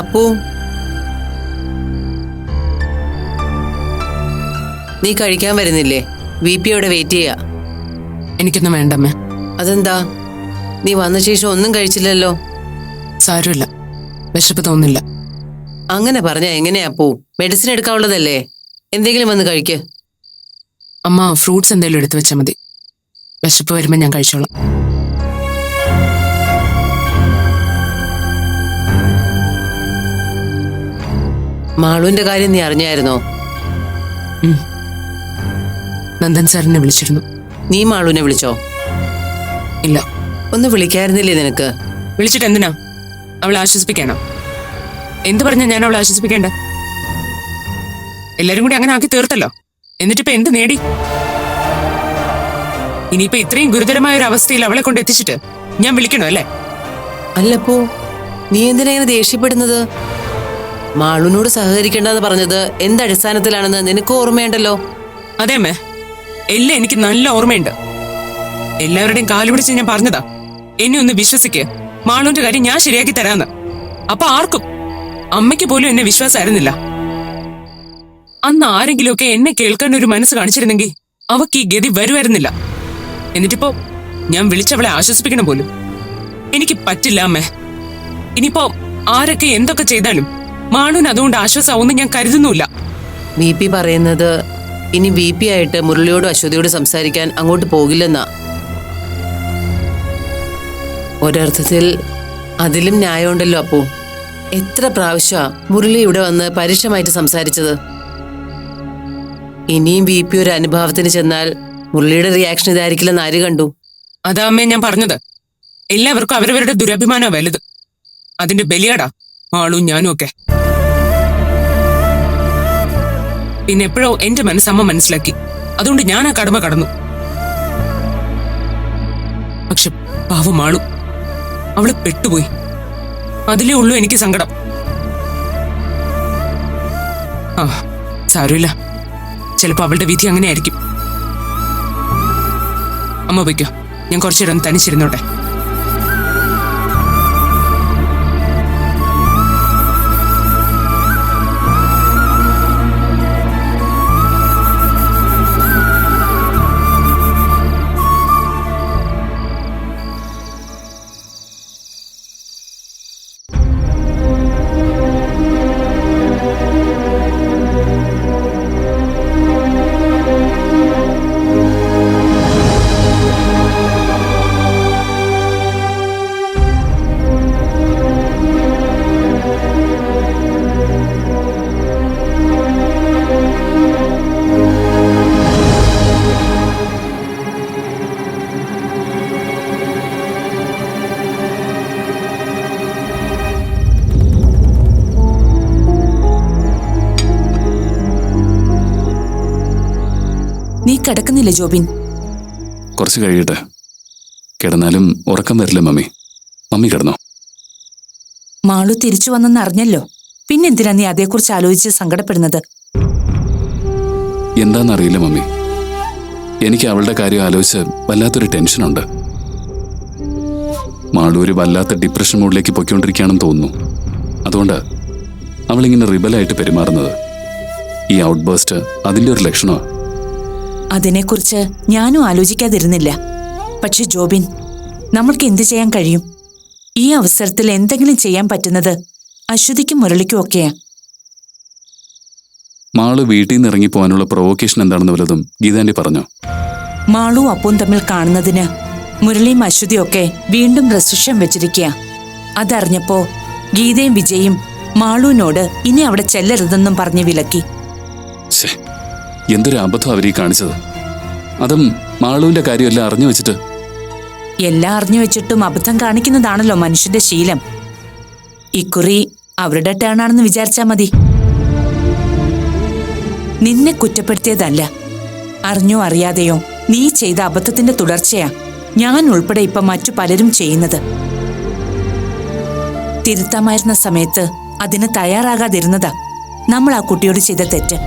അപ്പു, നീ കഴിക്കാൻ വരുന്നില്ലേ? VP അവിടെ വെയിറ്റ് ചെയ്യാ. എനിക്കൊന്നും വേണ്ടമ്മേ. അതെന്താ? നീ വന്ന ശേഷം ഒന്നും കഴിച്ചില്ലല്ലോ. സാരമില്ല, വിശപ്പ് തോന്നില്ല. അങ്ങനെ പറഞ്ഞ എങ്ങനെയാ അപ്പു? മെഡിസിൻ എടുക്കാനുള്ളതല്ലേ, എന്തെങ്കിലും വന്ന് കഴിക്ക്. അമ്മ ഫ്രൂട്ട്സ് എന്തെങ്കിലും എടുത്തു വെച്ചാൽ മതി. വിശപ്പ് വരുമ്പോൾ ഞാൻ കഴിച്ചോളാം. മാളുവിന്റെ കാര്യം നീ അറിഞ്ഞായിരുന്നോ? നന്ദൻ സാറിനെ വിളിച്ചിരുന്നു. നീ മാളുവിനെ വിളിച്ചോ? ഇല്ല. ഒന്ന് വിളിക്കായിരുന്നില്ലേ നിനക്ക്? വിളിച്ചിട്ട് എന്തിനാ? അവളെ ആശ്വസിപ്പിക്കാനോ? എന്ത് പറഞ്ഞാ ഞാൻ അവളെ ആശ്വസിപ്പിക്കേണ്ട? എല്ലാരും കൂടി അങ്ങനെ ആക്കി തീർത്തല്ലോ. എന്നിട്ടിപ്പോ എന്ത് നേടി? ഇനിയിപ്പോ ഇത്രയും ഗുരുതരമായ ഒരു അവസ്ഥയിൽ അവളെ കൊണ്ട് എത്തിച്ചിട്ട് ഞാൻ വിളിക്കണോ അല്ലേ? അല്ലപ്പോ നീ എന്തിനാ ഇങ്ങനെ ദേഷ്യപ്പെടുന്നത്? മാളുവിനോട് സഹകരിക്കേണ്ടെന്ന് പറഞ്ഞത് എന്തടിസ്ഥാനത്തിലാണെന്ന് നിനക്ക് ഓർമ്മയുണ്ടല്ലോ. അതെ അമ്മേ, എല്ലാം എനിക്ക് നല്ല ഓർമ്മയുണ്ട്. എല്ലാവരുടെയും കാല് പിടിച്ച് ഞാൻ പറഞ്ഞതാ, എന്നെ ഒന്ന് വിശ്വസിക്ക്, മാളുവിന്റെ കാര്യം ഞാൻ ശരിയാക്കി തരാന്ന്. അപ്പൊ ആർക്കും, അമ്മയ്ക്ക് പോലും എന്നെ വിശ്വാസമായിരുന്നില്ല. അന്ന് ആരെങ്കിലുമൊക്കെ എന്നെ കേൾക്കാൻ ഒരു മനസ്സ് കാണിച്ചിരുന്നെങ്കിൽ അവക്ക് ഈ ഗതി വരുമായിരുന്നില്ല. എന്നിട്ടിപ്പോ ഞാൻ വിളിച്ചവളെ ആശ്വസിപ്പിക്കണം പോലും എനിക്ക് പറ്റില്ല അമ്മേ. ഇനിയിപ്പോ ആരൊക്കെ എന്തൊക്കെ ചെയ്താലും മാളുവിന് അതുകൊണ്ട് ആശ്വാസമാവുമെന്ന് ഞാൻ കരുതുന്നുമില്ല. VP പറയുന്നത് ഇനി VP ആയിട്ട് മുരളിയോടും അശ്വതിയോടും സംസാരിക്കാൻ അങ്ങോട്ട് പോകില്ലെന്നാ. ഒരർത്ഥത്തിൽ അതിലും ന്യായമുണ്ടല്ലോ അപ്പു. എത്ര പ്രാവശ്യമാ മുരളി ഇവിടെ വന്ന് പരുഷമായിട്ട് സംസാരിച്ചത്. ഇനിയും VP ഒരു അനുഭവത്തിന് ചെന്നാൽ മുരളിയുടെ റിയാക്ഷൻ ഇതായിരിക്കില്ലെന്ന് ആര് കണ്ടു? അതാ അമ്മേ ഞാൻ പറഞ്ഞത്, എല്ലാവർക്കും അവരവരുടെ ദുരഭിമാനോ വലുത്. അതിന്റെ ബലിയാടാ മാളും ഞാനും ഒക്കെ. പിന്നെ എപ്പോഴോ എന്റെ മനസ്സമ്മ മനസ്സിലാക്കി, അതുകൊണ്ട് ഞാൻ ആ കടമ കടന്നു. പക്ഷെ പാവം മാളു, അവള് പെട്ടുപോയി. അതിലേ ഉള്ളൂ എനിക്ക് സങ്കടം. ആ സാരമില്ല, ചിലപ്പോ അവളുടെ വിധി അങ്ങനെ ആയിരിക്കും. അമ്മ വയ്ക്കോ, ഞാൻ കുറച്ചിടം തനിച്ചിരുന്നോട്ടെ. നീ കിടക്കുന്നില്ല ജോബിൻ? കുറച്ച് കഴിയട്ടെ. കിടന്നാലും ഉറക്കം വരില്ല മമ്മി. മമ്മി കിടന്നോ? മാളു തിരിച്ചു വന്നെന്ന് അറിഞ്ഞല്ലോ, പിന്നെന്തിനാ നീ അതേക്കുറിച്ച് ആലോചിച്ച് സങ്കടപ്പെടുന്നത്? എന്താന്നറിയില്ല മമ്മി, എനിക്ക് അവളുടെ കാര്യം ആലോചിച്ച് വല്ലാത്തൊരു ടെൻഷനുണ്ട്. മാളു ഒരു വല്ലാത്ത ഡിപ്രഷൻ മൂഡിലേക്ക് പൊയ്ക്കൊണ്ടിരിക്കുകയാണെന്ന് തോന്നുന്നു. അതുകൊണ്ട് അവളിങ്ങനെ റിബലായിട്ട് പെരുമാറുന്നത്. ഈ ഔട്ട് ബേസ്റ്റ് അതിൻ്റെ ഒരു ലക്ഷണമാണ്. അതിനെക്കുറിച്ച് ഞാനും ആലോചിക്കാതിരുന്നില്ല. പക്ഷെ ജോബിൻ, നമ്മൾക്ക് എന്ത് ചെയ്യാൻ കഴിയും? ഈ അവസരത്തിൽ എന്തെങ്കിലും ചെയ്യാൻ പറ്റുന്നത് അശ്വതിക്കും മുരളിക്കും ഒക്കെയാ. മാളു വീട്ടിൽ നിന്ന് ഇറങ്ങിപ്പോവാനുള്ള പ്രൊവോക്കേഷൻ എന്താണെന്ന് വല്ലതും ഗീതാന്റി പറഞ്ഞോ? മാളും അപ്പവും തമ്മിൽ കാണുന്നതിന് മുരളിയും അശ്വതിയും ഒക്കെ വീണ്ടും റെസ്ട്രിക്ഷൻ വെച്ചിരിക്കുക. അതറിഞ്ഞപ്പോ ഗീതയും വിജയും മാളുവിനോട് ഇനി അവിടെ ചെല്ലരുതെന്നും പറഞ്ഞ് വിലക്കി. എന്തൊരു അബദ്ധം അവരീ കാണിച്ചത്. അതും മാളുവിന്റെ കാര്യമെല്ലാം അറിഞ്ഞു വെച്ചിട്ട്. എല്ലാം അറിഞ്ഞു വെച്ചിട്ടും അബദ്ധം കാണിക്കുന്നതാണല്ലോ മനുഷ്യന്റെ ശീലം. ഇക്കുറി അവരുടെ ടേണാണെന്ന് വിചാരിച്ചാ മതി. നിന്നെ കുറ്റപ്പെടുത്തിയതല്ല, അറിഞ്ഞോ അറിയാതെയോ നീ ചെയ്ത അബദ്ധത്തിന്റെ തുടർച്ചയാ ഞാൻ ഉൾപ്പെടെ ഇപ്പൊ മറ്റു പലരും ചെയ്യുന്നത്. തിരുത്താമായിരുന്ന സമയത്ത് അതിന് തയ്യാറാകാതിരുന്നതാ നമ്മൾ ആ കുട്ടിയോട് ചെയ്ത തെറ്റ്.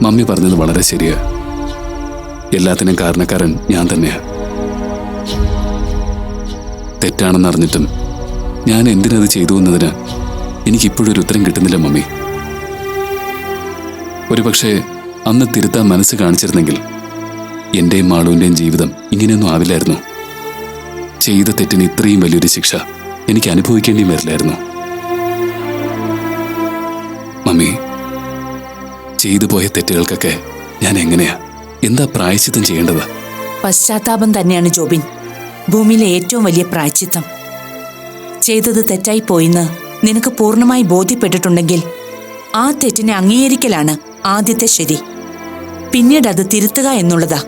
മമ്മി പറഞ്ഞത് വളരെ ശരിയാ. എല്ലാത്തിനും കാരണക്കാരൻ ഞാൻ തന്നെയാ. തെറ്റാണെന്ന് അറിഞ്ഞിട്ടും ഞാൻ എന്തിനത് ചെയ്തു എന്നതിന് എനിക്കിപ്പോഴൊരു ഉത്തരം കിട്ടുന്നില്ല മമ്മി. ഒരുപക്ഷെ അന്ന് തിരുത്താൻ മനസ്സ് കാണിച്ചിരുന്നെങ്കിൽ എന്റെയും മാളുവിന്റെയും ജീവിതം ഇങ്ങനെയൊന്നും ആവില്ലായിരുന്നു. ചെയ്ത തെറ്റിന് ഇത്രയും വലിയൊരു ശിക്ഷ എനിക്ക് അനുഭവിക്കേണ്ടിയും വരില്ലായിരുന്നു. മമ്മി, ചെയ്തു പോയ തെറ്റുകൾക്കൊക്കെ ഞാൻ എന്താ പ്രായശ്ചിത്തം ചെയ്യേണ്ടത്? പശ്ചാത്താപം തന്നെയാണ് ജോബിൻ ഭൂമിയിലെ ഏറ്റവും വലിയ പ്രായശ്ചിത്തം. ചെയ്തത് തെറ്റായി പോയിന്ന് നിനക്ക് പൂർണ്ണമായി ബോധ്യപ്പെട്ടിട്ടുണ്ടെങ്കിൽ ആ തെറ്റിനെ അംഗീകരിക്കലാണ് ആദ്യത്തെ ശരി. പിന്നീട് അത് തിരുത്തുക എന്നുള്ളതാ.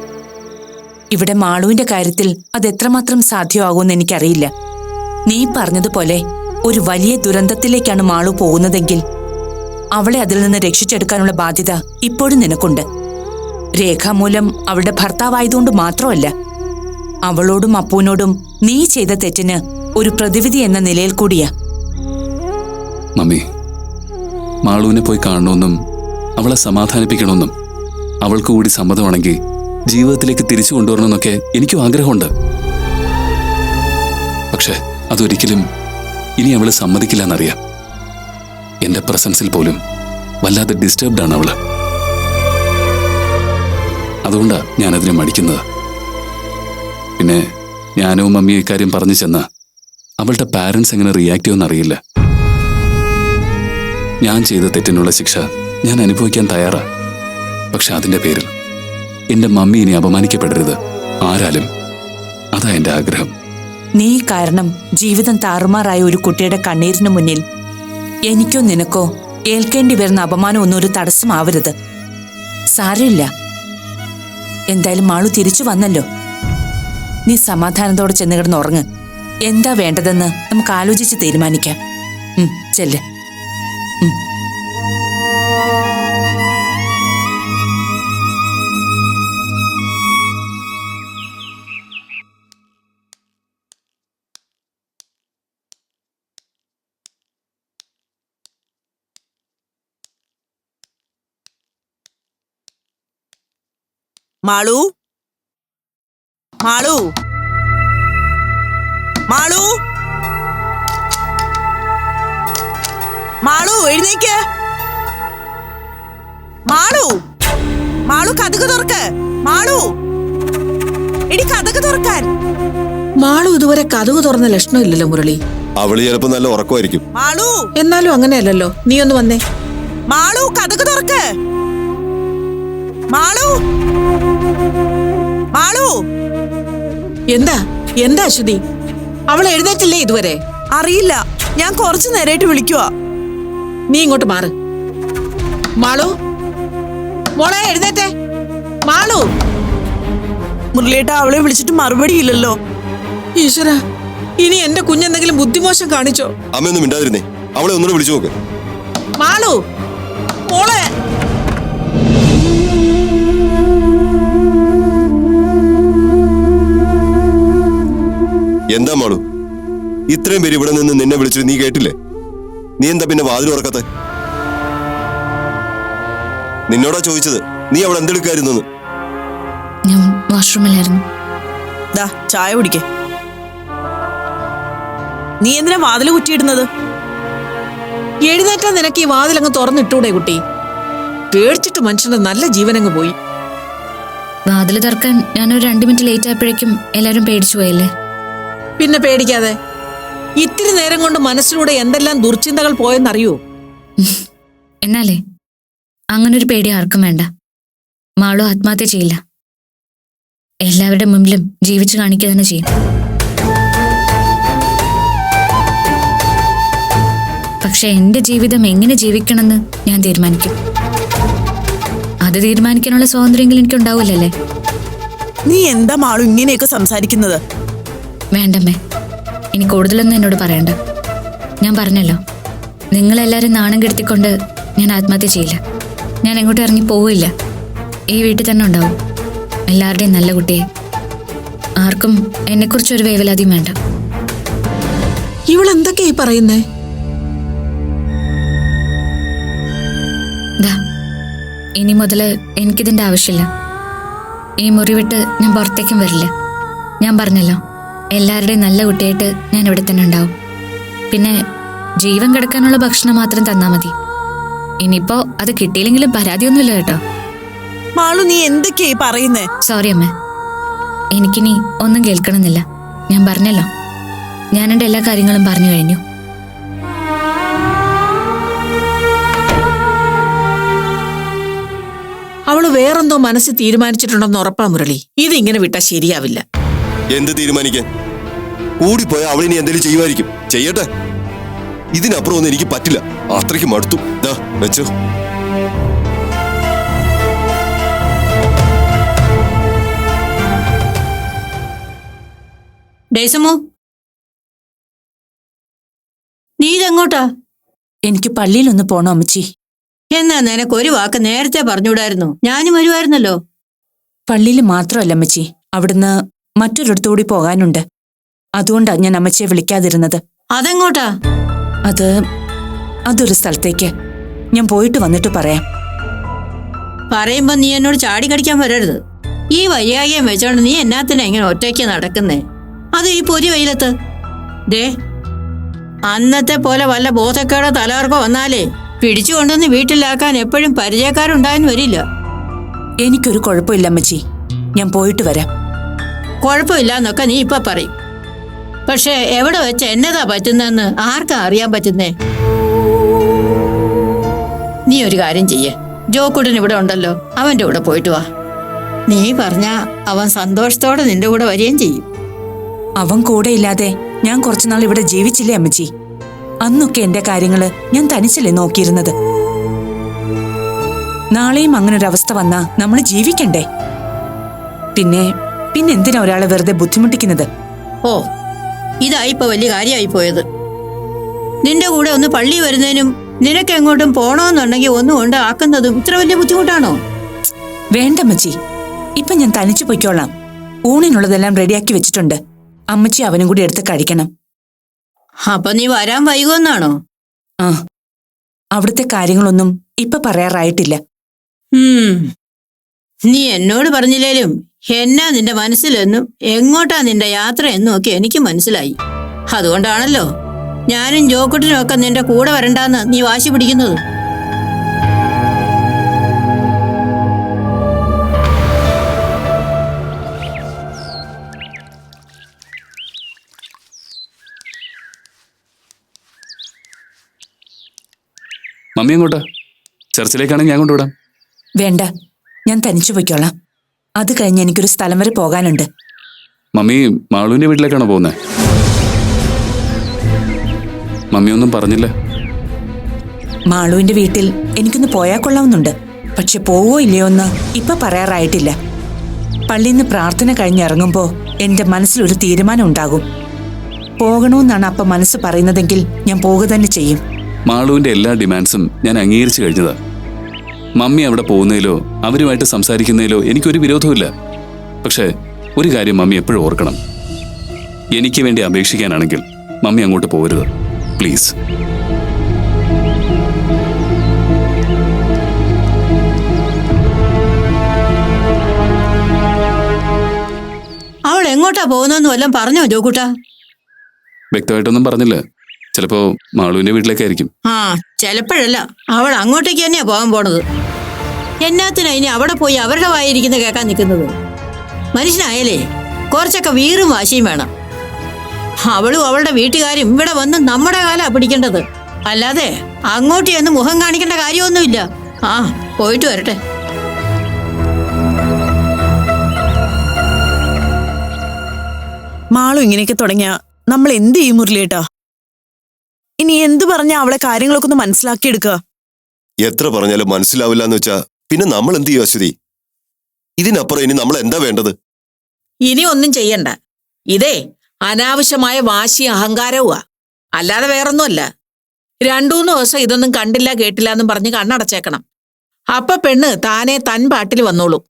ഇവിടെ മാളുവിന്റെ കാര്യത്തിൽ അത് എത്രമാത്രം സാധ്യമാകുമെന്ന് എനിക്കറിയില്ല. നീ പറഞ്ഞതുപോലെ ഒരു വലിയ ദുരന്തത്തിലേക്കാണ് മാളു പോകുന്നതെങ്കിൽ അവളെ അതിൽ നിന്ന് രക്ഷിച്ചെടുക്കാനുള്ള ബാധ്യത ഇപ്പോഴും നിനക്കുണ്ട്. രേഖാമൂലം അവളുടെ ഭർത്താവായതുകൊണ്ട് മാത്രമല്ല, അവളോടും അപ്പൂനോടും നീ ചെയ്ത തെറ്റിന് ഒരു പ്രതിവിധി എന്ന നിലയിൽ കൂടിയാ. മമ്മി, മാളുവിനെ പോയി കാണണമെന്നും അവളെ സമാധാനിപ്പിക്കണമെന്നും അവൾക്ക് കൂടി സമ്മതമാണെങ്കിൽ ജീവിതത്തിലേക്ക് തിരിച്ചു കൊണ്ടുവരണമെന്നൊക്കെ എനിക്കും ആഗ്രഹമുണ്ട്. പക്ഷെ അതൊരിക്കലും ഇനി അവള് സമ്മതിക്കില്ല എന്നറിയാം. എന്റെ പ്രസൻസിൽ പോലും വല്ലാതെ ഡിസ്റ്റർബ്ഡ് ആണ് അവള്. അതുകൊണ്ടാ ഞാനതിനെ മടിക്കുന്നത്. പിന്നെ ഞാനോ മമ്മിയോ ഇക്കാര്യം പറഞ്ഞു ചെന്ന് അവളുടെ പാരൻസ് എങ്ങനെ റിയാക്ട് ചെയ്യുമെന്ന് അറിയില്ല. ഞാൻ ചെയ്ത തെറ്റിനുള്ള ശിക്ഷ ഞാൻ അനുഭവിക്കാൻ തയ്യാറാ. പക്ഷെ അതിന്റെ പേരിൽ എന്റെ മമ്മി ഇനി അപമാനിക്കപ്പെടരുത് ആരാലും. അതാ എന്റെ ആഗ്രഹം. നീ കാരണം ജീവിതം താറുമാറായ ഒരു കുട്ടിയുടെ കണ്ണീരിന് മുന്നിൽ എനിക്കോ നിനക്കോ ഏൽക്കേണ്ടി വരുന്ന അപമാനം ഒന്നും ഒരു തടസ്സമാവരുത്. സാരമില്ല, എന്തായാലും മാളു തിരിച്ചു വന്നല്ലോ. നീ സമാധാനത്തോടെ ചെന്ന് കിടന്ന് ഉറങ്ങ്. എന്താ വേണ്ടതെന്ന് നമുക്ക് ആലോചിച്ച് തീരുമാനിക്കാം. ചെല്ല്. മാളു, മാളു, മാളു, മാളു, എഴുന്നേക്ക്. മാളു, മാളു, കതക് തുറക്ക്. മാളു, എടി കതക് തുറക്കാൻ. മാളു ഇതുവരെ കതക് തുറന്ന ലക്ഷണമില്ലല്ലോ മുരളി. അവള് ചിലപ്പോ നല്ല ഉറക്കമായിരിക്കും. മാളു, എന്നാലും അങ്ങനെയല്ലല്ലോ. നീ ഒന്ന് വന്നേ. മാളു, കതക് തുറക്ക്. മാളു, മാളു. എന്താ എന്താ അശ്വതി, അവൾ എഴുന്നേറ്റില്ലേ ഇതുവരെ? അറിയില്ല, ഞാൻ കുറച്ചു നേരമായിട്ട് വിളിക്കുവാ. നീ ഇങ്ങോട്ട് മാറ്. മാളു, മോളെ എഴുന്നേറ്റേ. മാളു. മുരളിയേട്ടാ, അവളെ വിളിച്ചിട്ട് മറുപടി ഇല്ലല്ലോ. ഈശ്വര, ഇനി എന്റെ കുഞ്ഞെന്തെങ്കിലും ബുദ്ധിമോശം കാണിച്ചോ? അമ്മയൊന്നും മിണ്ടാതിരുന്നേ. അവളെ ഒന്നുകൂടെ വിളിച്ചു നോക്ക്. മാളു, മോളെ. എന്താ മാളു, ഇത്രയും പേര് ഇവിടെ നിന്ന് നിന്നെ വിളിച്ചിട്ട് നീ കേട്ടില്ലേ? നീ എന്താ പിന്നെ വാതിൽ ഉറക്കത്തെ? നിന്നോടാ ചോദിച്ചത്, നീ അവിടെ എന്തെടുക്കായിരുന്നു? ഞാൻ വാഷ്റൂമിലായിരുന്നു. ദാ ചായ കുടിക്കേ. നീ എന്തിനാ വാതില് കുറ്റിയിടുന്നത്? എഴുന്നേറ്റാ നിനക്ക് ഈ വാതിലങ്ങ് തുറന്നിട്ടൂടെ കുട്ടി? പേടിച്ചിട്ട് മനുഷ്യന്റെ നല്ല ജീവനങ്ങ് പോയി. വാതിൽ തുറക്കാൻ ഞാനൊരു 2 മിനിറ്റ് ലേറ്റ് ആയപ്പോഴേക്കും എല്ലാവരും പേടിച്ചു പോയല്ലേ. പിന്നെ പേടിക്കാതെ. ഇത്തിരി നേരം കൊണ്ട് മനസ്സിലൂടെ എന്തെല്ലാം ദുർചിന്തകൾ പോയെന്നറിയൂ. എന്നാലേ അങ്ങനൊരു പേടി ആർക്കും വേണ്ട. മാളു ആത്മഹത്യ ചെയ്യില്ല. എല്ലാവരുടെ മുമ്പിലും ജീവിച്ചു കാണിക്കുക തന്നെ ചെയ്യും. പക്ഷെ എന്റെ ജീവിതം എങ്ങനെ ജീവിക്കണമെന്ന് ഞാൻ തീരുമാനിക്കും. അത് തീരുമാനിക്കാനുള്ള സ്വാതന്ത്ര്യമെങ്കിലും എനിക്കുണ്ടാവില്ലല്ലേ. നീ എന്താ മാളു ഇങ്ങനെയൊക്കെ സംസാരിക്കുന്നത്? വേണ്ടമ്മേ, ഇനി കൂടുതലൊന്നും എന്നോട് പറയണ്ട. ഞാൻ പറഞ്ഞല്ലോ, നിങ്ങളെല്ലാവരും നാണം കെടുത്തിക്കൊണ്ട് ഞാൻ ആത്മഹത്യ ചെയ്യില്ല. ഞാൻ എങ്ങോട്ടും ഇറങ്ങി പോവില്ല. ഈ വീട്ടിൽ തന്നെ ഉണ്ടാവും. എല്ലാവരുടെയും നല്ല കുട്ടിയെ. ആർക്കും എന്നെക്കുറിച്ചൊരു വേവലാതിയും വേണ്ട. ഇവളെന്തൊക്കെയായി പറയുന്നേ? ദാ, ഇനി മുതൽ എനിക്കിതിന്റെ ആവശ്യമില്ല. ഈ മുറി വിട്ട് ഞാൻ പുറത്തേക്കും വരില്ല. ഞാൻ പറഞ്ഞല്ലോ, എല്ലാവരുടെയും നല്ല കുട്ടിയായിട്ട് ഞാൻ ഇവിടെ തന്നെ ഉണ്ടാവും. പിന്നെ ജീവൻ കിടക്കാനുള്ള ഭക്ഷണം മാത്രം തന്നാ മതി. ഇനിയിപ്പോ അത് കിട്ടിയില്ലെങ്കിലും പരാതിയൊന്നുമില്ല കേട്ടോ. മാളു നീ എന്തൊക്കെയായി പറയുന്നേ? സോറി അമ്മ, എനിക്കിനി ഒന്നും കേൾക്കണമെന്നില്ല. ഞാൻ പറഞ്ഞല്ലോ, ഞാൻ എൻ്റെ എല്ലാ കാര്യങ്ങളും പറഞ്ഞു കഴിഞ്ഞു. അവള് വേറെന്തോ മനസ്സിൽ തീരുമാനിച്ചിട്ടുണ്ടെന്ന് ഉറപ്പാ മുരളി. ഇതിങ്ങനെ വിട്ടാ ശരിയാവില്ല. എന്ത് തീരുമാനിക്കാൻ? കൂടിപ്പോയ അവളിനി എന്തെങ്കിലും ചെയ്യുമായിരിക്കും. ചെയ്യട്ടെ. ഇതിനപ്പുറം ഒന്നും എനിക്ക് പറ്റില്ല. അത്രയ്ക്ക് മടുത്തു. വെച്ചോ. ഡേസമോ, നീ ഇതെങ്ങോട്ടാ? എനിക്ക് പള്ളിയിലൊന്ന് പോണോ അമ്മച്ചി? എന്നാ നിനക്ക് ഒരു വാക്ക് നേരത്തെ പറഞ്ഞുകൂടായിരുന്നു? ഞാനും വരുമായിരുന്നല്ലോ. പള്ളിയിൽ മാത്രമല്ല അമ്മച്ചി, അവിടുന്ന് മറ്റൊരിടത്തുകൂടി പോകാനുണ്ട്. അതുകൊണ്ടാ ഞാൻ അമ്മച്ചിയെ വിളിക്കാതിരുന്നത്. അതെങ്ങോട്ടാ? അതൊരു സ്ഥലത്തേക്ക്. ഞാൻ പോയിട്ട് വന്നിട്ട് പറയാം. പറയുമ്പോ നീ എന്നോട് ചാടിക്കടിക്കാൻ വരരുത്. ഈ വയ്യാകിയം വെച്ചോണ്ട് നീ എന്നാത്തിനാ ഇങ്ങനെ ഒറ്റയ്ക്ക് നടക്കുന്നേ? അത് ഈ പൊരി വെയിലത്ത്. ദേ, അന്നത്തെ പോലെ വല്ല ബോധക്കേടോ തലകർക്കോ വന്നാലേ പിടിച്ചുകൊണ്ടുവന്ന് വീട്ടിലാക്കാൻ എപ്പോഴും പരിചയക്കാരുണ്ടായെന്ന് വരില്ല. എനിക്കൊരു കുഴപ്പമില്ല അമ്മച്ചി, ഞാൻ പോയിട്ട് വരാം. കുഴപ്പമില്ലാന്നൊക്കെ നീ ഇപ്പൊ പറയും. പക്ഷെ എവിടെ വെച്ച് എന്നതാ പറ്റുന്നതെന്ന് ആർക്കാ അറിയാൻ പറ്റുന്നേ? നീ ഒരു കാര്യം ചെയ്യേ, ജോക്കുട്ടൻ ഇവിടെ ഉണ്ടല്ലോ, അവന്റെ കൂടെ പോയിട്ട് വാ. നീ പറഞ്ഞാ അവൻ സന്തോഷത്തോടെ നിന്റെ കൂടെ വരികയും ചെയ്യും. അവൻ കൂടെ ഇല്ലാതെ ഞാൻ കുറച്ചുനാൾ ഇവിടെ ജീവിച്ചില്ലേ അമ്മച്ചി? അന്നൊക്കെ എന്റെ കാര്യങ്ങള് ഞാൻ തനിച്ചല്ലേ നോക്കിയിരുന്നത്. നാളെയും അങ്ങനൊരവസ്ഥ വന്നാ നമ്മൾ ജീവിക്കണ്ടേ? പിന്നെ എന്തിനാ ഒരാളെ വെറുതെ ബുദ്ധിമുട്ടിക്കുന്നത്? ഓ, ഇതായിപ്പോ വലിയ കാര്യമായി പോയത്. നിന്റെ കൂടെ ഒന്ന് പള്ളി വരുന്നതിനും നിനക്ക് എങ്ങോട്ടും പോണോന്നുണ്ടെങ്കിൽ ഒന്നുകൊണ്ട് ആക്കുന്നതും ഇത്ര വലിയ ബുദ്ധിമുട്ടാണോ? വേണ്ടമ്മച്ചി, ഇപ്പൊ ഞാൻ തനിച്ചു പൊയ്ക്കോളാം. ഊണിനുള്ളതെല്ലാം റെഡിയാക്കി വെച്ചിട്ടുണ്ട്. അമ്മച്ചി അവനും കൂടി എടുത്ത് കഴിക്കണം. അപ്പൊ നീ വരാൻ വൈകുമെന്നാണോ? ആ, അവിടുത്തെ കാര്യങ്ങളൊന്നും ഇപ്പൊ പറയാറായിട്ടില്ല. നീ എന്നോട് പറഞ്ഞില്ലേലും എന്നാ നിന്റെ മനസ്സിലെന്നും എങ്ങോട്ടാ നിന്റെ യാത്ര എന്നും ഒക്കെ എനിക്ക് മനസ്സിലായി. അതുകൊണ്ടാണല്ലോ ഞാനും ജോക്കുട്ടിനും ഒക്കെ നിന്റെ കൂടെ വരണ്ടാന്ന് നീ വാശി പിടിക്കുന്നത്. മമ്മി എങ്ങോട്ടാ? ചർച്ചിലേക്കാണെങ്കിൽ ഞാൻ കൊണ്ടുവിടാം. വേണ്ട, ഞാൻ തനിച്ചു പൊയ്ക്കോളാം. അത് കഴിഞ്ഞ് എനിക്കൊരു സ്ഥലം വരെ പോകാനുണ്ട്. മമ്മി മാളുവിന്റെ വീട്ടിലേക്കാണോ പോകുന്നത്? മമ്മി ഒന്നും പറഞ്ഞില്ല. മാളുവിന്റെ വീട്ടിൽ എനിക്കൊന്ന് പോയാൽ കൊള്ളാവുന്നുണ്ട്. പക്ഷെ പോവോ ഇല്ലയോ എന്ന് ഇപ്പൊ പറയാറായിട്ടില്ല. പള്ളിയിൽ നിന്ന് പ്രാർത്ഥന കഴിഞ്ഞിറങ്ങുമ്പോ എന്റെ മനസ്സിലൊരു തീരുമാനം ഉണ്ടാകും. പോകണമെന്നാണ് അപ്പ മനസ്സ് പറയുന്നതെങ്കിൽ ഞാൻ പോവുക തന്നെ ചെയ്യും. മാളുവിന്റെ എല്ലാ ഡിമാൻഡ്സും ഞാൻ അംഗീകരിച്ചു കഴിഞ്ഞതാ. മമ്മി അവിടെ പോകുന്നതിലോ അവരുമായിട്ട് സംസാരിക്കുന്നതിലോ എനിക്കൊരു വിരോധമില്ല. പക്ഷേ ഒരു കാര്യം മമ്മി എപ്പോഴും ഓർക്കണം, എനിക്ക് വേണ്ടി അപേക്ഷിക്കാനാണെങ്കിൽ മമ്മി അങ്ങോട്ട് പോകരുത്, പ്ലീസ്. അവൾ എങ്ങോട്ടാ പോകുന്നെന്ന് വല്ലതും പറഞ്ഞോ ജോക്കുട്ടാ? വ്യക്തമായിട്ടൊന്നും പറഞ്ഞില്ല. ചിലപ്പോ മാളുവിന്റെ വീട്ടിലേക്കായിരിക്കും. ആ, ചിലപ്പോഴല്ല, അവൾ അങ്ങോട്ടേക്ക് തന്നെയാ പോകാൻ പോണത്. എന്നാത്തിനാ ഇനി അവിടെ പോയി അവരുടെ വായിരിക്കുന്ന കേൾക്കാൻ നിൽക്കുന്നത്? മനുഷ്യനായാലേ കുറച്ചൊക്കെ വീറും വാശിയും വേണം. അവളും അവളുടെ വീട്ടുകാരും ഇവിടെ വന്ന് നമ്മുടെ കാലാ പിടിക്കേണ്ടത്, അല്ലാതെ അങ്ങോട്ട് ചെന്ന് മുഖം കാണിക്കേണ്ട കാര്യമൊന്നുമില്ല. ആ, പോയിട്ട് വരട്ടെ. മാളു ഇങ്ങനെയൊക്കെ തുടങ്ങിയ നമ്മൾ എന്ത് ചെയ്യും മുരളിയേട്ടാ? ഇനി എന്ത് പറഞ്ഞാ അവളെ കാര്യങ്ങളൊക്കെ ഒന്ന് മനസ്സിലാക്കിയെടുക്കുക? എത്ര പറഞ്ഞാലും മനസ്സിലാവില്ല എന്ന് വെച്ചാ പിന്നെ നമ്മൾ എന്ത് ചെയ്യും അശ്വതി? ഇതിനപ്പുറം ഇനി നമ്മൾ എന്താ വേണ്ടത്? ഇനി ഒന്നും ചെയ്യണ്ട. ഇതേ അനാവശ്യമായ വാശി അഹങ്കാരവുമാ, അല്ലാതെ വേറൊന്നുമല്ല. 2-3 ദിവസം ഇതൊന്നും കണ്ടില്ല കേട്ടില്ല എന്നും പറഞ്ഞ് കണ്ണടച്ചേക്കണം. അപ്പൊ പെണ്ണ് താനെ തൻ പാട്ടിൽ വന്നോളൂ.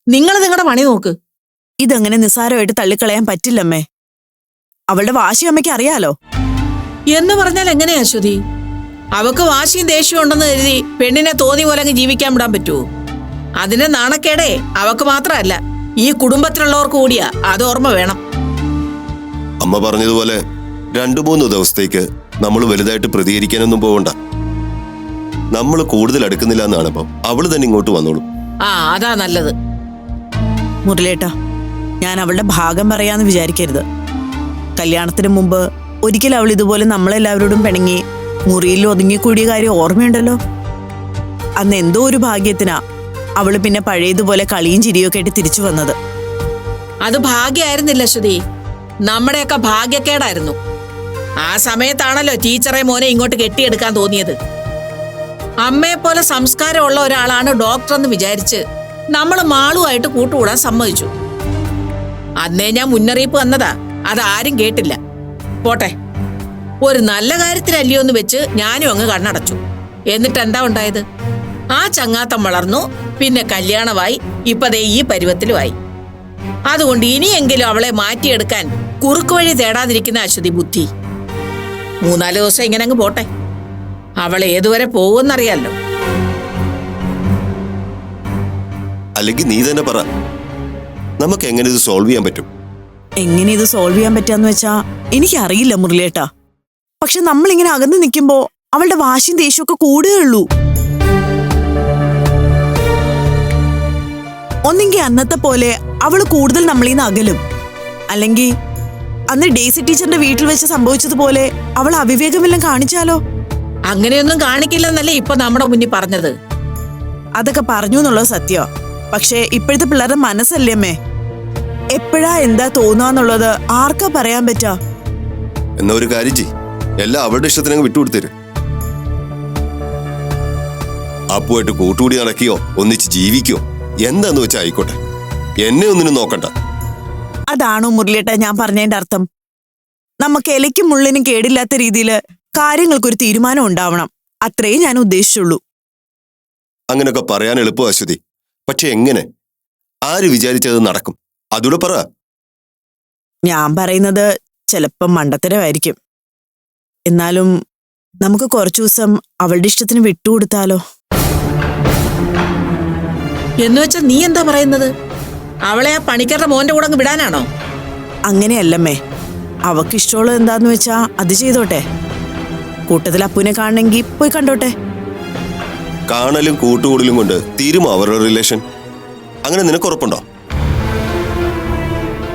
നിങ്ങൾ നിങ്ങളുടെ പണി നോക്ക്. ഇതങ്ങനെ നിസ്സാരമായിട്ട് തള്ളിക്കളയാൻ പറ്റില്ലമ്മേ. അവളുടെ വാശി അമ്മയ്ക്ക് അറിയാലോ. എന്ന് പറഞ്ഞാൽ എങ്ങനെയാ അശ്വതി? അവക്ക് വാശിയും ദേഷ്യവും ഉണ്ടെന്ന് കരുതി പെണ്ണിനെ തോന്നി പോലെ അങ്ങ് ജീവിക്കാൻ വിടാൻ പറ്റുമോ? അതിന്റെ നാണക്കേടേ അവക്ക് മാത്രമല്ല, ഈ കുടുംബത്തിലുള്ളവർക്ക് കൂടിയാ. അത് ഓർമ്മ വേണം. അമ്മ പറഞ്ഞതുപോലെ 2-3 ദിവസത്തേക്ക് നമ്മൾ വലുതായിട്ട് പ്രതികരിക്കാനൊന്നും പോകണ്ട. നമ്മൾ കൂടുതൽ അടുക്കുന്നില്ല എന്നാണ് ഇപ്പം അവള് തന്നെ ഇങ്ങോട്ട് വന്നോളും. ആ അതാ നല്ലത്. മുരളിയേട്ടാ, ഞാൻ അവളുടെ ഭാഗം പറയാന്ന് വിചാരിക്കരുത്. കല്യാണത്തിന് മുമ്പ് ഒരിക്കൽ അവൾ ഇതുപോലെ നമ്മളെല്ലാവരോടും പിണങ്ങി മുറിയിൽ ഒതുങ്ങിക്കൂടിയ കാര്യം ഓർമ്മയുണ്ടല്ലോ. അന്ന് എന്തോ ഒരു ഭാഗ്യത്തിനാ അവള് പിന്നെ പഴയതുപോലെ കളിയും ചിരിയൊക്കെ ആയിട്ട് തിരിച്ചു വന്നത്. അത് ഭാഗ്യമായിരുന്നില്ല ശ്രുതി, നമ്മുടെയൊക്കെ ഭാഗ്യക്കേടായിരുന്നു. ആ സമയത്താണല്ലോ ടീച്ചറെ മോനെ ഇങ്ങോട്ട് കെട്ടിയെടുക്കാൻ തോന്നിയത്. അമ്മയെപ്പോലെ സംസ്കാരമുള്ള ഒരാളാണ് ഡോക്ടർ എന്ന് വിചാരിച്ച് നമ്മൾ മാളുമായിട്ട് കൂട്ടുകൂടാൻ സമ്മതിച്ചു. അന്നേ ഞാൻ മുന്നറിയിപ്പ് വന്നതാ, അതാരും കേട്ടില്ല. പോട്ടെ, ഒരു നല്ല കാര്യത്തിനല്ലയോ എന്ന് വെച്ച് ഞാനും അങ്ങ് കണ്ണടച്ചു. എന്നിട്ട് എന്താ ഉണ്ടായത്? ആ ചങ്ങാത്തം വളർന്നു, പിന്നെ കല്യാണമായി, ഇപ്പതേ ഈ പരുവത്തിലുമായി. അതുകൊണ്ട് ഇനിയെങ്കിലും അവളെ മാറ്റിയെടുക്കാൻ കുറുക്ക് വഴി തേടാതിരിക്കുന്ന അശ്വതി ബുദ്ധി. 3-4 ദിവസം ഇങ്ങനെ അങ്ങ് പോട്ടെ, അവൾ ഏതുവരെ പോകുമെന്നറിയാലോ. അല്ലെങ്കിൽ നീ തന്നെ പറ, നമുക്ക് എങ്ങനെ ഇത് സോൾവ് ചെയ്യാൻ പറ്റും? എങ്ങനെ ഇത് സോൾവ് ചെയ്യാൻ പറ്റാന്ന് വെച്ചാ എനിക്കറിയില്ല മുരളിയേട്ടാ. പക്ഷെ നമ്മളിങ്ങനെ അകന്ന് നിൽക്കുമ്പോ അവളുടെ വാശിയും ദേഷ്യവും ഒക്കെ കൂടുകയുള്ളൂ. ഒന്നെങ്കിൽ അന്നത്തെ പോലെ അവള് കൂടുതൽ നമ്മളീന്ന് അകലും, അല്ലെങ്കിൽ അന്ന് ഡേസി ടീച്ചറിന്റെ വീട്ടിൽ വെച്ച് സംഭവിച്ചതുപോലെ അവൾ അവിവേകമെല്ലാം കാണിച്ചാലോ? അങ്ങനെയൊന്നും കാണിക്കില്ലെന്നല്ലേ ഇപ്പൊ നമ്മുടെ മുന്നിൽ പറഞ്ഞത്. അതൊക്കെ പറഞ്ഞു എന്നുള്ളത് സത്യം. പക്ഷെ ഇപ്പോഴത്തെ പിള്ളേരുടെ മനസ്സല്ലേ അമ്മേ, എപ്പോഴാ എന്താ തോന്നാന്നുള്ളത് ആർക്കാ പറയാൻ പറ്റാ? എന്നാ ഒരു കാര്യം ചെയ്, എല്ലാം അവളുടെ ഇഷ്ടത്തിനങ്ങ് വിട്ടുകൊടുത്തരും. അപ്പുമായിട്ട് കൂട്ടുകൂടി നടക്കുകയോ ഒന്നിച്ച് ജീവിക്കോ എന്താന്ന് വെച്ചാൽ ആയിക്കോട്ടെ, എന്നെ ഒന്നിനും നോക്കണ്ട. അതാണോ മുരളിയേട്ടാ ഞാൻ പറഞ്ഞതിന്റെ അർത്ഥം? നമുക്ക് ഇലയ്ക്കും മുള്ളിനും കേടില്ലാത്ത രീതിയിൽ കാര്യങ്ങൾക്കൊരു തീരുമാനം ഉണ്ടാവണം, അത്രേ ഞാൻ ഉദ്ദേശിച്ചുള്ളൂ. അങ്ങനൊക്കെ പറയാൻ എളുപ്പം അശ്വതി, പക്ഷെ എങ്ങനെ? ആര് വിചാരിച്ചത് നടക്കും? അതൂടെ പറ. ഞാൻ പറയുന്നത് ചിലപ്പം മണ്ടത്തരമായിരിക്കും. എന്നാലും നമുക്ക് കുറച്ചു ദിവസം അവളുടെ ഇഷ്ടത്തിന് വിട്ടുകൊടുത്താലോ? എന്നുവെച്ചാ നീ എന്താ പറയുന്നത്? അവളെ ആ പണിക്കരുടെ മോന്റെ കൂടെ അങ്ങ് വിടാനാണോ? അങ്ങനെയല്ലമ്മേ, അവക്ക് ഇഷ്ടമുള്ളത് എന്താന്ന് വെച്ചാ അത് ചെയ്തോട്ടെ. കൂട്ടത്തിൽ അപ്പുവിനെ കാണണമെങ്കിൽ പോയി കണ്ടോട്ടെ. കാണലും കൂട്ടുകൂടലും കൊണ്ട് തീരുമോ അവരുടെ റിലേഷൻ? അങ്ങനെ നിനക്ക് ഉറപ്പുണ്ടോ?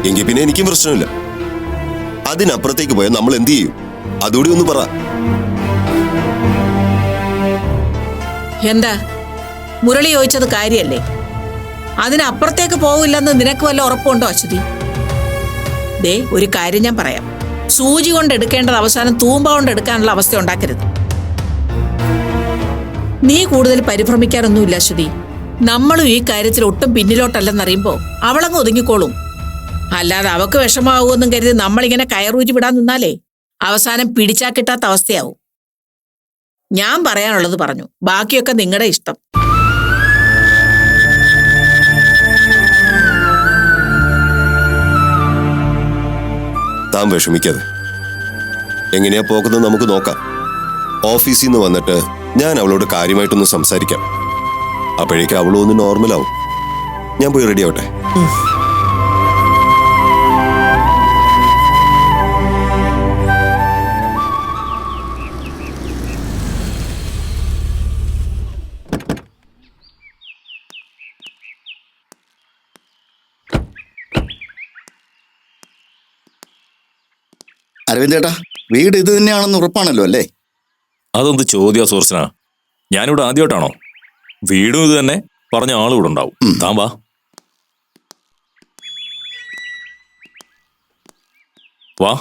എങ്കിൽ പിന്നെ എനിക്കും പ്രശ്നമില്ല. അതിനപ്പുറത്തേക്ക് പോയാൽ നമ്മൾ എന്ത് ചെയ്യും? അതുകൂടി ഒന്ന് പറ. എന്താ മുരളി ചോദിച്ചത് കാര്യല്ലേ? അതിനപ്പുറത്തേക്ക് പോവില്ലെന്ന് നിനക്ക് വല്ല ഉറപ്പുണ്ടോ അശ്വതി? ദേ ഒരു കാര്യം ഞാൻ പറയാം, സൂചി കൊണ്ട് എടുക്കേണ്ടത് അവസാനം തൂമ്പ കൊണ്ട് എടുക്കാനുള്ള അവസ്ഥ ഉണ്ടാക്കരുത്. നീ കൂടുതൽ പരിഭ്രമിക്കാനൊന്നുമില്ല അശ്വതി. നമ്മളും ഈ കാര്യത്തിൽ ഒട്ടും പിന്നിലോട്ടല്ലെന്നറിയുമ്പോ അവളങ്ങ് ഒതുങ്ങിക്കോളും. അല്ലാതെ അവക്ക് വിഷമാവുമെന്നും കരുതി നമ്മളിങ്ങനെ കയറൂരി വിടാൻ നിന്നാലേ അവസാനം പിടിച്ചാ കിട്ടാത്ത അവസ്ഥയാവും. ഞാൻ പറയാനുള്ളത് പറഞ്ഞു, ബാക്കിയൊക്കെ നിങ്ങളുടെ ഇഷ്ടം. താൻ വിഷമിക്കാതെ, എങ്ങനെയാ പോകുന്നത് നമുക്ക് നോക്കാം. ഓഫീസിൽ നിന്ന് വന്നിട്ട് ഞാൻ അവളോട് കാര്യമായിട്ടൊന്ന് സംസാരിക്കാം. അപ്പോഴേക്ക് അവളും ഒന്ന് നോർമലാവും. ഞാൻ പോയി റെഡി ആവട്ടെ. അരവിന്ദ് ചേട്ടാ, വീട് ഇത് തന്നെയാണെന്ന് ഉറപ്പാണല്ലോ അല്ലേ? അതൊന്ന് ചോദ്യ സോഴ്സിനാ. ഞാനിവിടെ ആദ്യമായിട്ടാണോ? വീടും ഇത് തന്നെ, പറഞ്ഞ ആളും ഇവിടെ ഉണ്ടാവും. താൻ വാ. വാ.